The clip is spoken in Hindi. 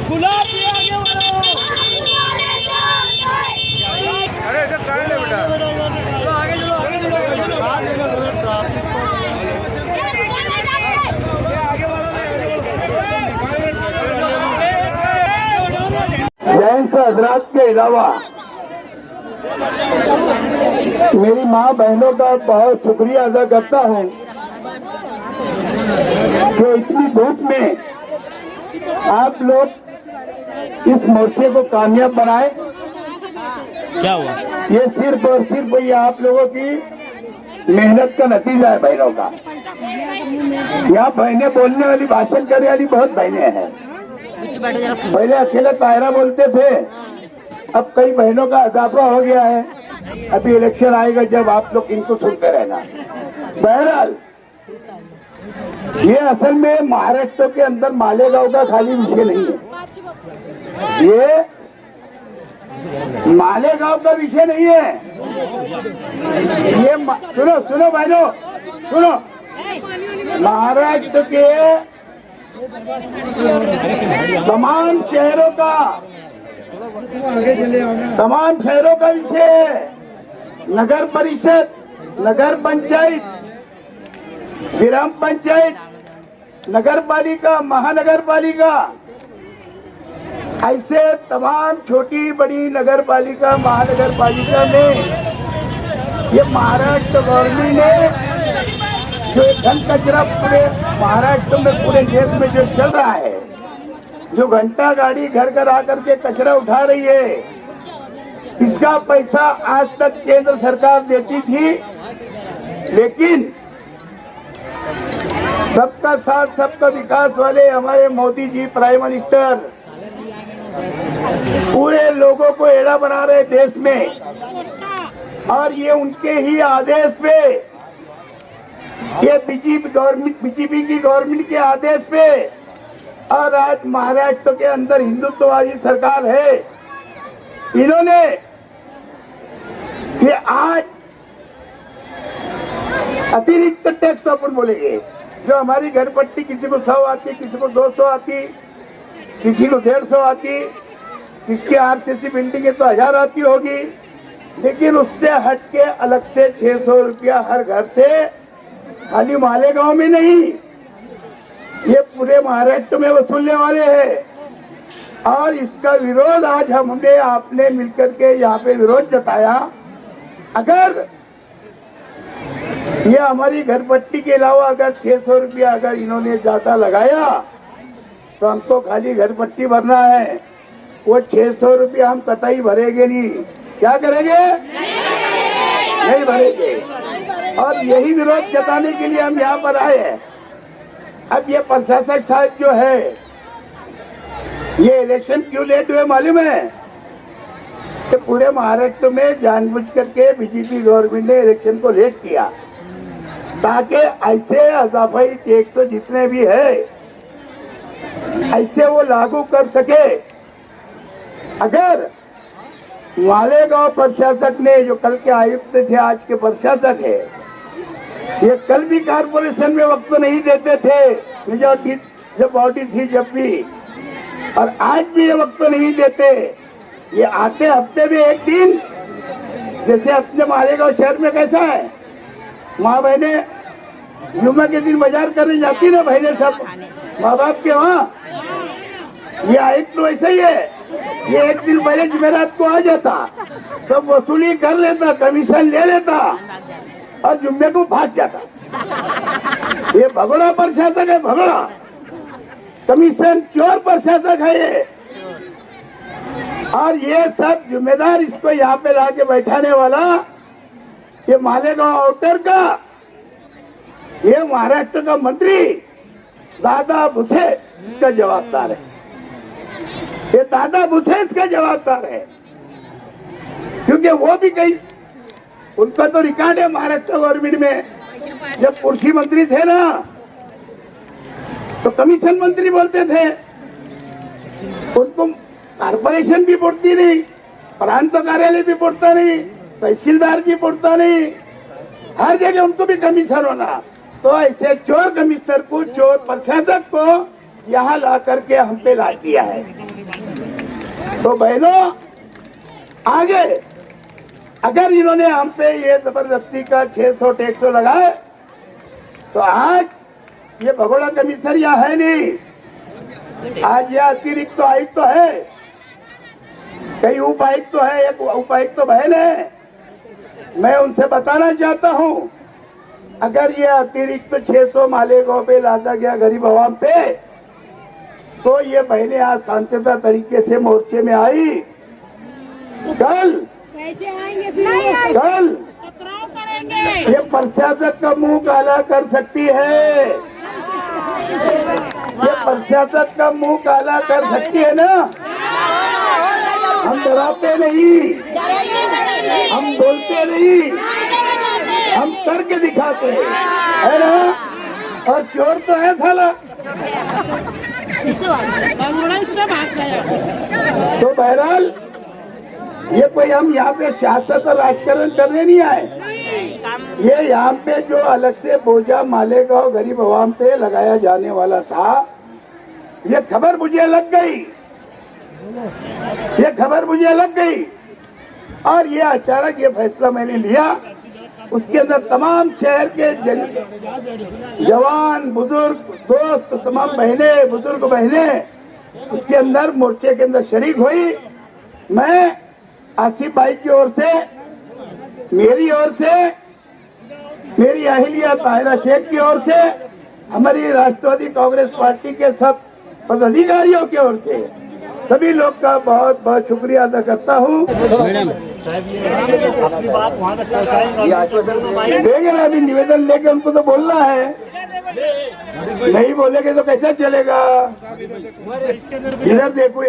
गुलाब आगे बढ़ो। अरे इधर कहाँ है बेटा? आगे चलो आगे चलो आगे चलो। जैन से हजरात के अलावा मेरी माँ बहनों का बहुत शुक्रिया अदा करता हूँ कि इतनी धूप में आप लोग इस मोर्चे को कामयाब बनाए। क्या हुआ? ये सिर्फ और सिर्फ ये आप लोगों की मेहनत का नतीजा है बहनों का। यहाँ बहनें बोलने वाली, भाषण करने वाली बहुत बहनें हैं। पहले अकेले तायरा बोलते थे, अब कई बहनों का इजाफा हो गया है। अभी इलेक्शन आएगा जब आप लोग इनको सुनते रहना। बहरहाल ये असल में महाराष्ट्र के अंदर मालेगांव का खाली विषय नहीं है। ये मालेगांव का विषय नहीं है। ये सुनो सुनो बहनों सुनो, महाराष्ट्र के तमाम शहरों का विषय है। नगर परिषद, नगर पंचायत, ग्राम पंचायत, नगर पालिका, महानगर पालिका, ऐसे तमाम छोटी बड़ी नगर पालिका, महानगर पालिका में ये महाराष्ट्र गवर्नमेंट ने जो घन कचरा पूरे महाराष्ट्र में, पूरे देश में जो चल रहा है, जो घंटा गाड़ी घर घर आकर के कचरा उठा रही है, इसका पैसा आज तक केंद्र सरकार देती थी। लेकिन सबका साथ सबका विकास वाले हमारे मोदी जी प्राइम मिनिस्टर पूरे लोगों को एड़ा बना रहे देश में, और ये उनके ही आदेश पे, ये बीजेपी की गवर्नमेंट के आदेश पे, और आज महाराष्ट्र के अंदर हिंदुत्ववादी सरकार है। इन्होंने ये आज अतिरिक्त टैक्स अपन बोलेंगे, जो हमारी घर पट्टी किसी को 100 आती, किसी को 200 आती, किसी को 150 आती, किसकी आरसीसी बिल्डिंग है तो 1000 आती होगी, लेकिन उससे हट के अलग से 600 रुपया हर घर से, खाली मालेगांव में नहीं, ये पूरे महाराष्ट्र में वसूलने वाले हैं। और इसका विरोध आज हमने आपने मिलकर के यहाँ पे विरोध जताया। अगर ये हमारी घर पट्टी के अलावा अगर 600 रुपया अगर इन्होंने ज्यादा लगाया तो हमको खाली घर पट्टी भरना है, वो 600 रुपया हम कतई भरेंगे नहीं। क्या करेंगे? नहीं भरेंगे। और यही विरोध जताने के लिए हम यहाँ पर आए हैं। अब ये प्रशासक साहब जो है, ये इलेक्शन क्यों लेट हुए मालूम है? कि पूरे महाराष्ट्र में जानबूझ करके बीजेपी गवर्नमेंट ने इलेक्शन को लेट किया, ताकि ऐसे अजाफाई टैक्स जितने भी है ऐसे वो लागू कर सके। अगर मालेगांव प्रशासक ने, जो कल के आयुक्त थे आज के प्रशासक है, ये कल भी कारपोरेशन में वक्त नहीं देते थे, जब बॉडी थी जब भी, और आज भी ये वक्त नहीं देते। ये आते हफ्ते में एक दिन, जैसे अपने मालेगांव शहर में कैसा है, माँ बहने जुम्मे के दिन बाजार करने जाती ना बहने सब माँ बाप के वहाँ, ये आयुक्त तो ऐसा ही है। ये एक दिन पहले जुमेरात को आ जाता, सब वसूली कर लेता, कमीशन ले लेता और जुम्मे को भाग जाता। ये भगोड़ा प्रशासक है, भगोड़ा कमीशन चोर प्रशासक है ये। और ये सब जिम्मेदार इसको यहाँ पे लाके बैठाने वाला ये मालेगांव आउटर का, ये महाराष्ट्र का मंत्री दादा भुसे इसका जवाबदार है। ये दादा भुसे इसका जवाबदार है, क्योंकि वो भी कहीं, उनका तो रिकॉर्ड है महाराष्ट्र गवर्नमेंट में। जब कृषि मंत्री थे ना, तो कमीशन मंत्री बोलते थे, उनको कारपोरेशन भी पड़ती नहीं, प्रांत कार्यालय भी पड़ता नहीं, तहसीलदार भी पड़ता नहीं, हर जगह उनको भी कमीशन होना। तो ऐसे चोर कमिश्नर को, चोर प्रशासक को यहाँ ला करके हम पे ला दिया है। तो बहनों, आगे अगर इन्होंने हम पे ये जबरदस्ती का 600 टैक्स लगाए तो आज ये भगोड़ा कमिश्नर यहाँ है नहीं, आज यह अतिरिक्त तो आयुक्त तो है, कई उपायुक्त तो है, एक उपायुक्त तो बहन है। मैं उनसे बताना चाहता हूँ, अगर ये अतिरिक्त 600 मालेगांव पे लादा गया गरीब आवाम पे, तो ये बहनें आज शांतिता तरीके से मोर्चे में आई। कल कैसे आएंगे फिर? कल पथराव करेंगे। ये प्रशासक का मुंह काला कर सकती है, ये प्रशासक का मुंह काला कर सकती है ना। हम डराते नहीं, हम बोलते नहीं, हम करके दिखाते हैं, है ना। और चोर तो है साला। तो बहरहाल ये कोई हम यहाँ पे सियासत और राजकारण करने नहीं आए, ये यहाँ पे जो अलग से बोझा मालेगांव गरीब आवाम पे लगाया जाने वाला था, ये खबर मुझे लग गई, ये खबर मुझे लग गई। और ये अचानक ये फैसला मैंने लिया, उसके अंदर तमाम शहर के जवान बुजुर्ग दोस्त, तमाम बहनें बुजुर्ग बहनें उसके अंदर मोर्चे के अंदर शरीक हुई। मैं आसिफ भाई की ओर से, मेरी ओर से, मेरी अहिलिया ताहिरा शेख की ओर से, हमारी राष्ट्रवादी कांग्रेस पार्टी के सब पदाधिकारियों की ओर से सभी लोग का बहुत बहुत शुक्रिया अदा करता हूँ। देंगे ना, अभी निवेदन लेके उनको तो बोलना है, नहीं बोलेंगे तो कैसा चलेगा। इधर देखो।